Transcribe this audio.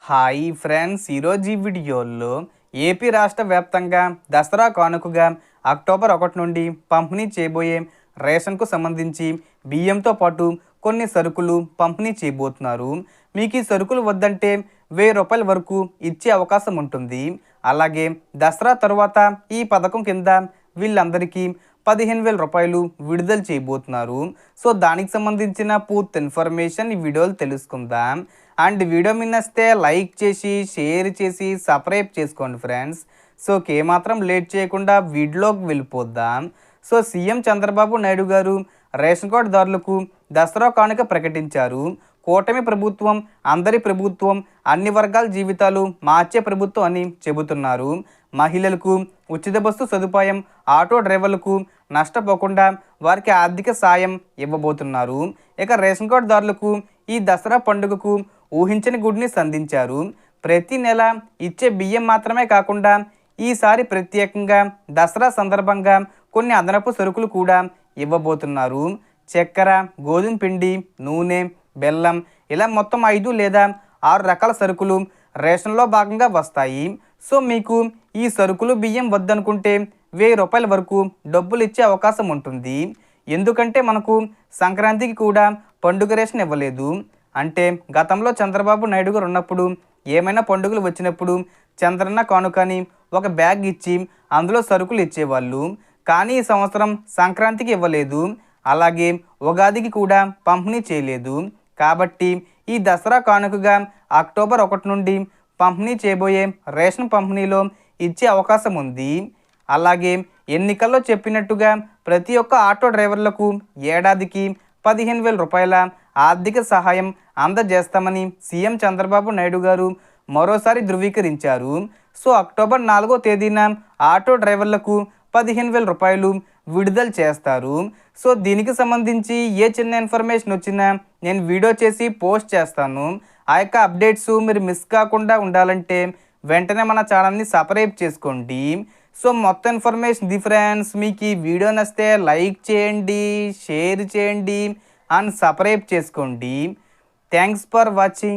Hi friends, ఈరోజు ఈ వీడియోలో ఏపీ రాష్ట్ర వ్యాప్తంగా దసరా కానుకగా అక్టోబర్ 1 నుండి పంపిణీ చేయబోయే రేషన్కు సంబంధించి బియ్యంతో పాటు కొన్ని సరుకులు పంపిణీ చేయబోతున్నారు. మీకు ఈ సరుకులు వద్దంటే ₹1000 వరకు ఇచ్చే అవకాశం ఉంటుంది. అలాగే దసరా తర్వాత ఈ పథకం కింద వీళ్ళందరికీ ₹15,000 విడుదల చేయబోతున్నారు. సో దానికి సంబంధించిన పూర్తి ఇన్ఫర్మేషన్ ఈ వీడియోలో తెలుసుకుందాం. అండ్ వీడియో మీ నచ్చితే లైక్ చేసి షేర్ చేసి సబ్స్క్రైబ్ చేసుకోండి ఫ్రెండ్స్. సో ఏమాత్రం లేట్ చేయకుండా వీడియోలోకి వెళ్ళిపోద్దాం. సో సీఎం చంద్రబాబు నాయుడు గారు రేషన్ కార్డుదారులకు దసరా కానుక ప్రకటించారు. కూటమి ప్రభుత్వం అందరి ప్రభుత్వం, అన్ని వర్గాల జీవితాలు మార్చే ప్రభుత్వం అని చెబుతున్నారు. మహిళలకు ఉచిత బస్సు సదుపాయం, ఆటో డ్రైవర్లకు నష్టపోకుండా వారికి ఆర్థిక సాయం ఇవ్వబోతున్నారు. ఇక రేషన్ కార్డుదారులకు ఈ దసరా పండుగకు ఊహించని గుడ్ని సంధించారు. ప్రతి నెల ఇచ్చే బియ్యం మాత్రమే కాకుండా ఈసారి ప్రత్యేకంగా దసరా సందర్భంగా కొన్ని అదనపు సరుకులు కూడా ఇవ్వబోతున్నారు. చక్కెర, గోధుమ పిండి, నూనె, బెల్లం ఇలా మొత్తం 5 లేదా 6 రకాల సరుకులు రేషన్లో భాగంగా వస్తాయి. సో మీకు ఈ సరుకులు బియ్యం వద్దనుకుంటే ₹1000 వరకు డబ్బులు ఇచ్చే అవకాశం ఉంటుంది. ఎందుకంటే మనకు సంక్రాంతికి కూడా పండుగ రేషన్ ఇవ్వలేదు. అంటే గతంలో చంద్రబాబు నాయుడు గారు ఉన్నప్పుడు ఏమైనా పండుగలు వచ్చినప్పుడు చంద్రన్న కానుకని ఒక బ్యాగ్ ఇచ్చి అందులో సరుకులు ఇచ్చేవాళ్ళు. కానీ ఈ సంవత్సరం సంక్రాంతికి ఇవ్వలేదు, అలాగే ఉగాదికి కూడా పంపిణీ చేయలేదు. కాబట్టి ఈ దసరా కానుకగా అక్టోబర్ 1 నుండి పంపిణీ చేయబోయే రేషన్ పంపిణీలో ఇచ్చే అవకాశం ఉంది. అలాగే ఎన్నికల్లో చెప్పినట్టుగా ప్రతి ఒక్క ఆటో డ్రైవర్లకు ఏడాదికి ₹15,000 ఆర్థిక సహాయం అందజేస్తామని సీఎం చంద్రబాబు నాయుడు గారు మరోసారి ధృవీకరించారు. సో అక్టోబర్ 4వ తేదీన ఆటో డ్రైవర్లకు ₹15,000 విడుదల చేస్తారు. సో దీనికి సంబంధించి ఏ చిన్న ఇన్ఫర్మేషన్ వచ్చినా నేను వీడియో చేసి పోస్ట్ చేస్తాను. ఆ యొక్క అప్డేట్స్ మీరు మిస్ కాకుండా ఉండాలంటే వెంటనే మన ఛానల్ని సబ్స్క్రైబ్ చేసుకోండి. సో మొత్తం ఇన్ఫర్మేషన్ ది ఫ్రెండ్స్. మీకు ఈ వీడియో నచ్చితే లైక్ చేయండి, షేర్ చేయండి అండ్ సబ్స్క్రైబ్ చేసుకోండి. Thanks for watching.